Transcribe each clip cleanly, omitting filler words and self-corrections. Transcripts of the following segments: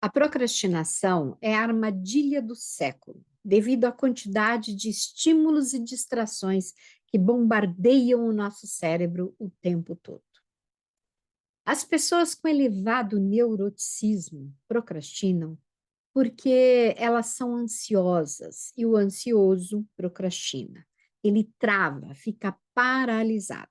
A procrastinação é a armadilha do século, devido à quantidade de estímulos e distrações que bombardeiam o nosso cérebro o tempo todo. As pessoas com elevado neuroticismo procrastinam porque elas são ansiosas e o ansioso procrastina. Ele trava, fica paralisado.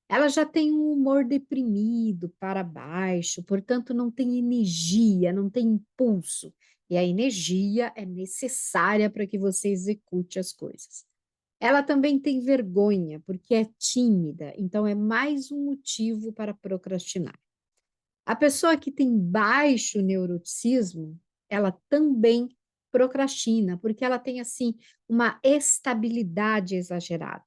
Ela já tem um humor deprimido, para baixo, portanto, não tem energia, não tem impulso. E a energia é necessária para que você execute as coisas. Ela também tem vergonha, porque é tímida, então é mais um motivo para procrastinar. A pessoa que tem baixo neuroticismo, ela também procrastina, porque ela tem, assim, uma estabilidade exagerada.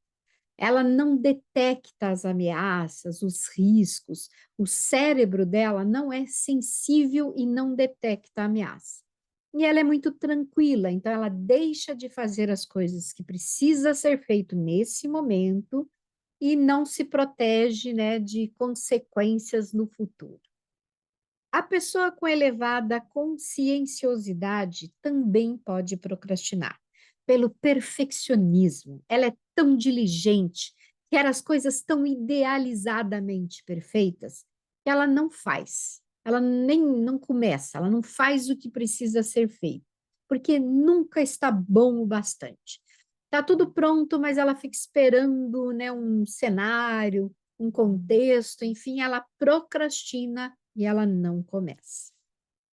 Ela não detecta as ameaças, os riscos. O cérebro dela não é sensível e não detecta a ameaça. E ela é muito tranquila, então ela deixa de fazer as coisas que precisa ser feito nesse momento e não se protege, né, de consequências no futuro. A pessoa com elevada conscienciosidade também pode procrastinar, pelo perfeccionismo. Ela é tão diligente, quer as coisas tão idealizadamente perfeitas, que ela não faz. Ela nem não começa, ela não faz o que precisa ser feito, porque nunca está bom o bastante. Está tudo pronto, mas ela fica esperando, né, um cenário, um contexto, enfim, ela procrastina e ela não começa.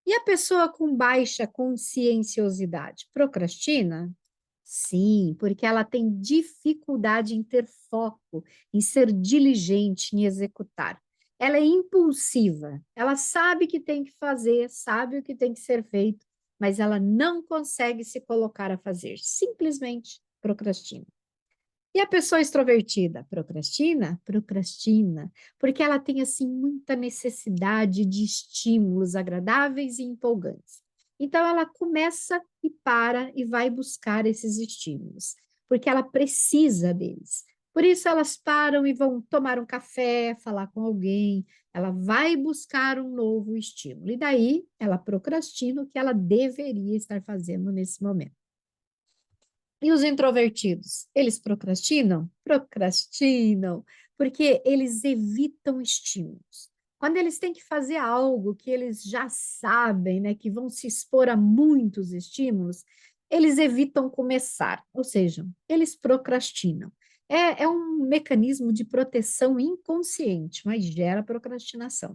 E a pessoa com baixa conscienciosidade procrastina? Sim, porque ela tem dificuldade em ter foco, em ser diligente, em executar. Ela é impulsiva, ela sabe que tem que fazer, sabe o que tem que ser feito, mas ela não consegue se colocar a fazer, simplesmente procrastina. E a pessoa extrovertida procrastina? Procrastina, porque ela tem assim muita necessidade de estímulos agradáveis e empolgantes. Então ela começa e para e vai buscar esses estímulos, porque ela precisa deles. Por isso elas param e vão tomar um café, falar com alguém, ela vai buscar um novo estímulo. E daí ela procrastina o que ela deveria estar fazendo nesse momento. E os introvertidos, eles procrastinam? Procrastinam, porque eles evitam estímulos. Quando eles têm que fazer algo que eles já sabem, né, que vão se expor a muitos estímulos, eles evitam começar, ou seja, eles procrastinam. É um mecanismo de proteção inconsciente, mas gera procrastinação.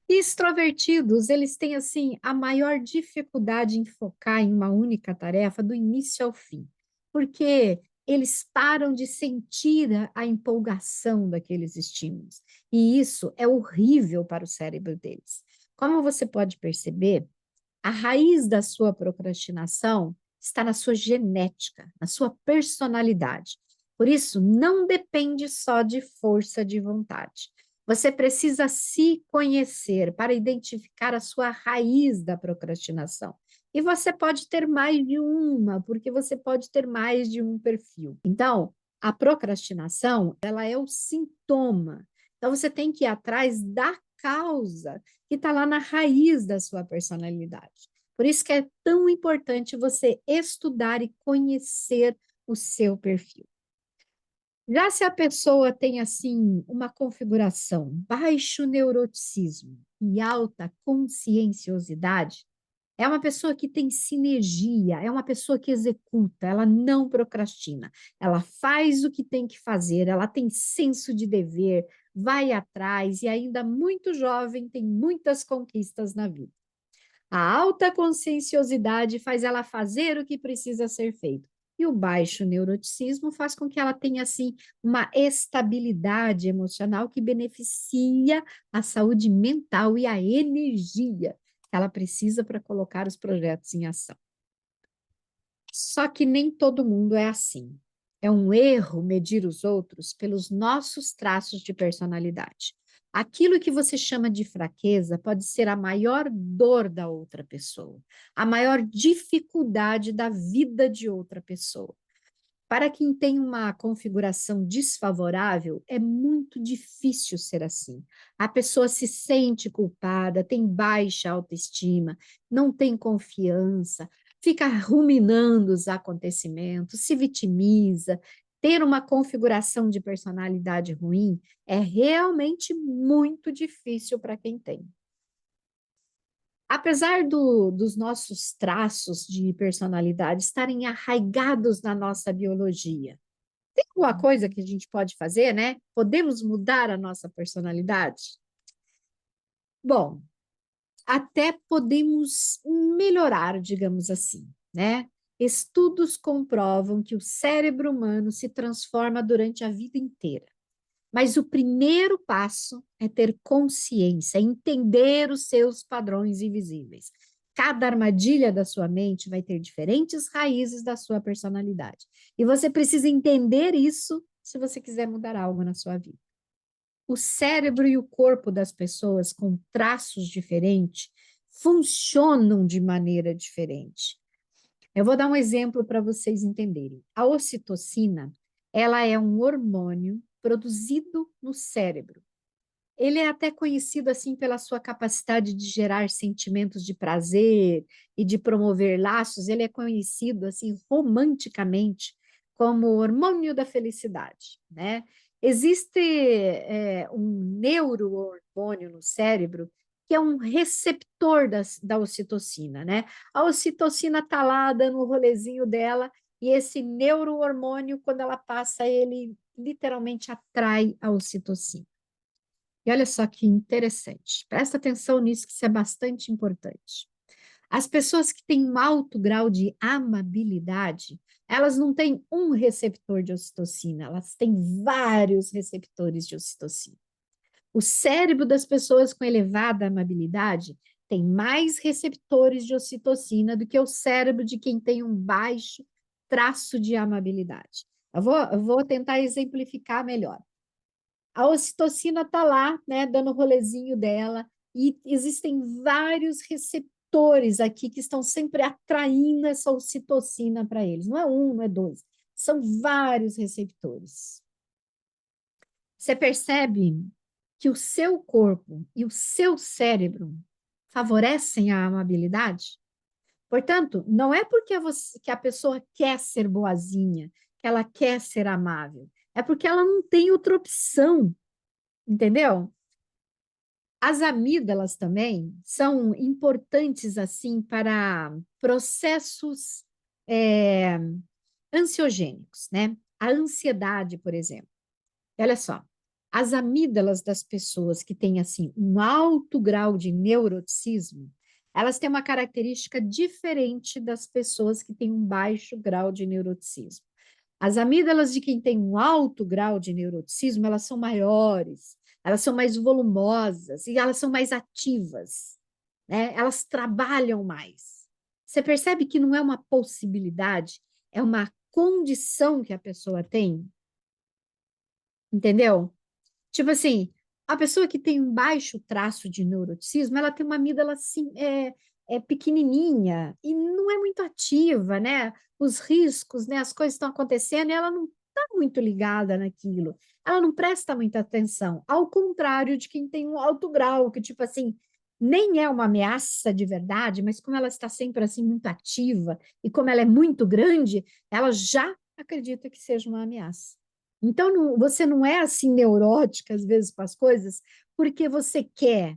E extrovertidos, eles têm, assim, a maior dificuldade em focar em uma única tarefa do início ao fim, porque eles param de sentir a empolgação daqueles estímulos, e isso é horrível para o cérebro deles. Como você pode perceber, a raiz da sua procrastinação está na sua genética, na sua personalidade. Por isso, não depende só de força de vontade. Você precisa se conhecer para identificar a sua raiz da procrastinação. E você pode ter mais de uma, porque você pode ter mais de um perfil. Então, a procrastinação, ela é o sintoma. Então, você tem que ir atrás da causa que está lá na raiz da sua personalidade. Por isso que é tão importante você estudar e conhecer o seu perfil. Já se a pessoa tem, assim, uma configuração baixo neuroticismo e alta conscienciosidade, é uma pessoa que tem sinergia, é uma pessoa que executa, ela não procrastina, ela faz o que tem que fazer, ela tem senso de dever, vai atrás e ainda muito jovem tem muitas conquistas na vida. A alta conscienciosidade faz ela fazer o que precisa ser feito. E o baixo neuroticismo faz com que ela tenha, assim, uma estabilidade emocional que beneficia a saúde mental e a energia que ela precisa para colocar os projetos em ação. Só que nem todo mundo é assim. É um erro medir os outros pelos nossos traços de personalidade. Aquilo que você chama de fraqueza pode ser a maior dor da outra pessoa, a maior dificuldade da vida de outra pessoa. Para quem tem uma configuração desfavorável, é muito difícil ser assim. A pessoa se sente culpada, tem baixa autoestima, não tem confiança, fica ruminando os acontecimentos, se vitimiza. Ter uma configuração de personalidade ruim é realmente muito difícil para quem tem. Apesar dos nossos traços de personalidade estarem arraigados na nossa biologia, tem alguma coisa que a gente pode fazer, né? Podemos mudar a nossa personalidade? Bom, até podemos melhorar, digamos assim, né? Estudos comprovam que o cérebro humano se transforma durante a vida inteira. Mas o primeiro passo é ter consciência, entender os seus padrões invisíveis. Cada armadilha da sua mente vai ter diferentes raízes da sua personalidade. E você precisa entender isso se você quiser mudar algo na sua vida. O cérebro e o corpo das pessoas com traços diferentes funcionam de maneira diferente. Eu vou dar um exemplo para vocês entenderem. A ocitocina, ela é um hormônio produzido no cérebro. Ele é até conhecido assim pela sua capacidade de gerar sentimentos de prazer e de promover laços. Ele é conhecido assim romanticamente como o hormônio da felicidade, né? Existe um neurohormônio no cérebro que é um receptor da ocitocina, né? A ocitocina está lá dando o rolezinho dela e esse neurohormônio, quando ela passa, ele literalmente atrai a ocitocina. E olha só que interessante. Presta atenção nisso, que isso é bastante importante. As pessoas que têm um alto grau de amabilidade, elas não têm um receptor de ocitocina, elas têm vários receptores de ocitocina. O cérebro das pessoas com elevada amabilidade tem mais receptores de ocitocina do que o cérebro de quem tem um baixo traço de amabilidade. Eu vou tentar exemplificar melhor. A ocitocina está lá, né, dando o rolezinho dela, e existem vários receptores aqui que estão sempre atraindo essa ocitocina para eles. Não é um, não é dois, são vários receptores. Você percebe que o seu corpo e o seu cérebro favorecem a amabilidade? Portanto, não é porque que a pessoa quer ser boazinha, que ela quer ser amável, é porque ela não tem outra opção, entendeu? As amígdalas também são importantes assim para processos é, ansiogênicos, né? A ansiedade, por exemplo. Olha só, as amígdalas das pessoas que têm assim um alto grau de neuroticismo, elas têm uma característica diferente das pessoas que têm um baixo grau de neuroticismo. As amígdalas de quem tem um alto grau de neuroticismo, elas são maiores, elas são mais volumosas e elas são mais ativas, né? Elas trabalham mais. Você percebe que não é uma possibilidade, é uma condição que a pessoa tem, entendeu? Tipo assim, a pessoa que tem um baixo traço de neuroticismo, ela tem uma amígdala assim, pequenininha e não é muito ativa, né? Os riscos, né? As coisas estão acontecendo e ela não está muito ligada naquilo. Ela não presta muita atenção. Ao contrário de quem tem um alto grau, que tipo assim, nem é uma ameaça de verdade, mas como ela está sempre assim muito ativa e como ela é muito grande, ela já acredita que seja uma ameaça. Então, você não é assim neurótica, às vezes, com as coisas, porque você quer.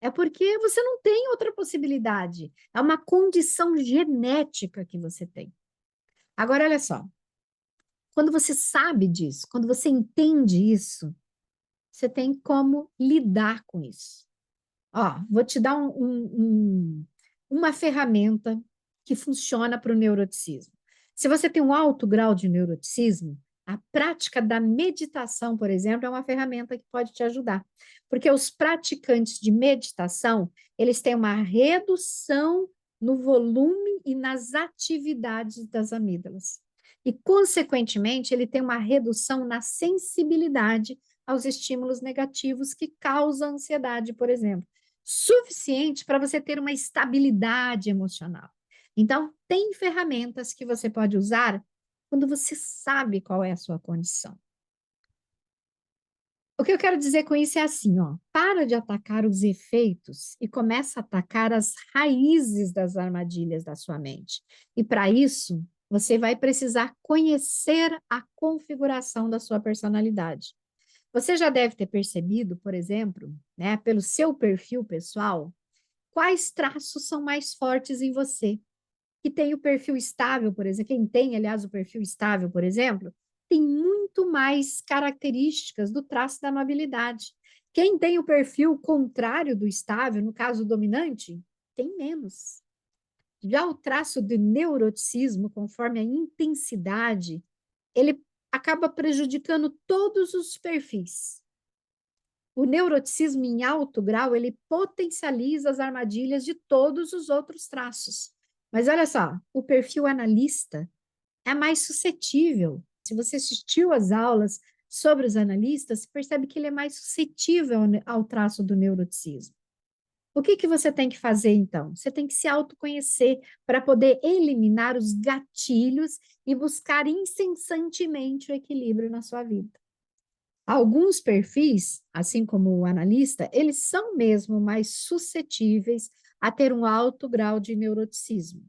É porque você não tem outra possibilidade. É uma condição genética que você tem. Agora, olha só. Quando você sabe disso, quando você entende isso, você tem como lidar com isso. Ó, vou te dar uma ferramenta que funciona para o neuroticismo. Se você tem um alto grau de neuroticismo, a prática da meditação, por exemplo, é uma ferramenta que pode te ajudar. Porque os praticantes de meditação, eles têm uma redução no volume e nas atividades das amígdalas. E, consequentemente, ele tem uma redução na sensibilidade aos estímulos negativos que causam ansiedade, por exemplo, suficiente para você ter uma estabilidade emocional. Então, tem ferramentas que você pode usar quando você sabe qual é a sua condição. O que eu quero dizer com isso é assim, ó, para de atacar os efeitos e começa a atacar as raízes das armadilhas da sua mente. E para isso, você vai precisar conhecer a configuração da sua personalidade. Você já deve ter percebido, por exemplo, né, pelo seu perfil pessoal, quais traços são mais fortes em você. Que tem o perfil estável, por exemplo, quem tem, aliás, o perfil estável, por exemplo, tem muito mais características do traço da amabilidade. Quem tem o perfil contrário do estável, no caso dominante, tem menos. Já o traço de neuroticismo, conforme a intensidade, ele acaba prejudicando todos os perfis. O neuroticismo em alto grau, ele potencializa as armadilhas de todos os outros traços. Mas olha só, o perfil analista é mais suscetível. Se você assistiu às aulas sobre os analistas, você percebe que ele é mais suscetível ao traço do neuroticismo. O que que você tem que fazer, então? Você tem que se autoconhecer para poder eliminar os gatilhos e buscar incessantemente o equilíbrio na sua vida. Alguns perfis, assim como o analista, eles são mesmo mais suscetíveis a ter um alto grau de neuroticismo.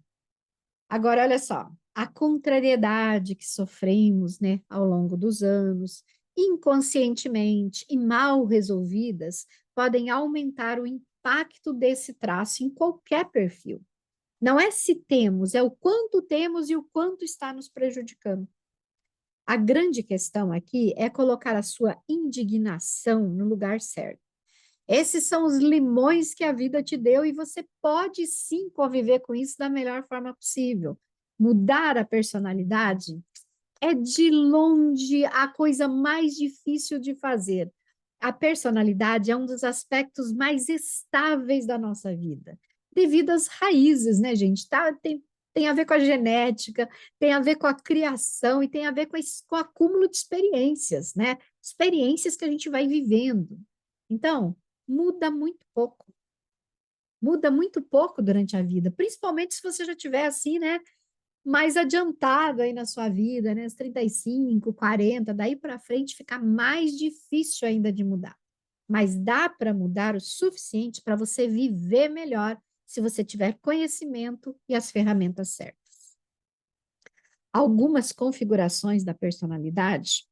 Agora, olha só, a contrariedade que sofremos, né, ao longo dos anos, inconscientemente e mal resolvidas, podem aumentar o impacto desse traço em qualquer perfil. Não é se temos, é o quanto temos e o quanto está nos prejudicando. A grande questão aqui é colocar a sua indignação no lugar certo. Esses são os limões que a vida te deu e você pode sim conviver com isso da melhor forma possível. Mudar a personalidade é de longe a coisa mais difícil de fazer. A personalidade é um dos aspectos mais estáveis da nossa vida, devido às raízes, né, gente? Tá, tem a ver com a genética, tem a ver com a criação e tem a ver com o acúmulo de experiências, né? Experiências que a gente vai vivendo. Então, muda muito pouco. Muda muito pouco durante a vida, principalmente se você já tiver assim, né, mais adiantado aí na sua vida, né? Os 35, 40, daí para frente fica mais difícil ainda de mudar. Mas dá para mudar o suficiente para você viver melhor se você tiver conhecimento e as ferramentas certas. Algumas configurações da personalidade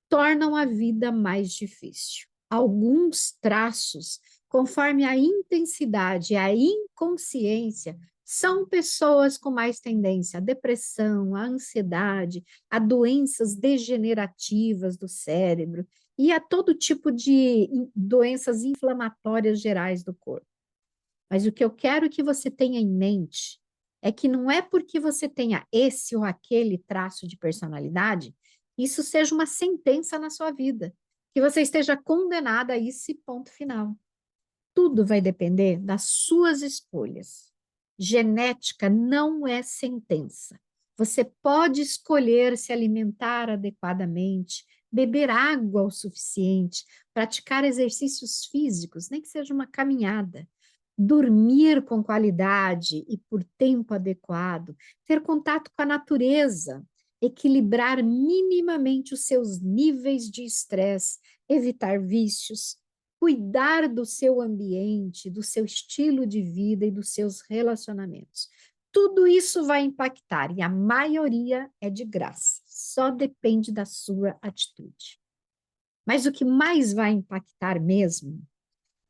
tornam a vida mais difícil. Alguns traços, conforme a intensidade e a inconsciência, são pessoas com mais tendência à depressão, à ansiedade, a doenças degenerativas do cérebro e a todo tipo de doenças inflamatórias gerais do corpo. Mas o que eu quero que você tenha em mente é que não é porque você tenha esse ou aquele traço de personalidade, isso seja uma sentença na sua vida, que você esteja condenada a esse ponto final. Tudo vai depender das suas escolhas. Genética não é sentença. Você pode escolher se alimentar adequadamente, beber água o suficiente, praticar exercícios físicos, nem que seja uma caminhada, dormir com qualidade e por tempo adequado, ter contato com a natureza, equilibrar minimamente os seus níveis de estresse, evitar vícios, cuidar do seu ambiente, do seu estilo de vida e dos seus relacionamentos. Tudo isso vai impactar e a maioria é de graça, só depende da sua atitude. Mas o que mais vai impactar mesmo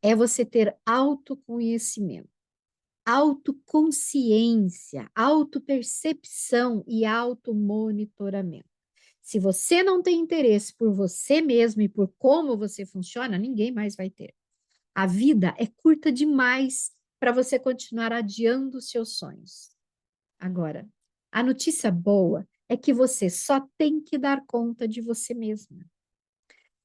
é você ter autoconhecimento, autoconsciência, autopercepção e automonitoramento. Se você não tem interesse por você mesmo e por como você funciona, ninguém mais vai ter. A vida é curta demais para você continuar adiando os seus sonhos. Agora, a notícia boa é que você só tem que dar conta de você mesma.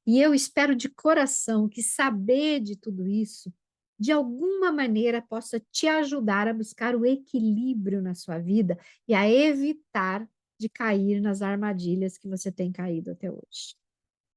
E eu espero de coração que saber de tudo isso, de alguma maneira, possa te ajudar a buscar o equilíbrio na sua vida e a evitar de cair nas armadilhas que você tem caído até hoje.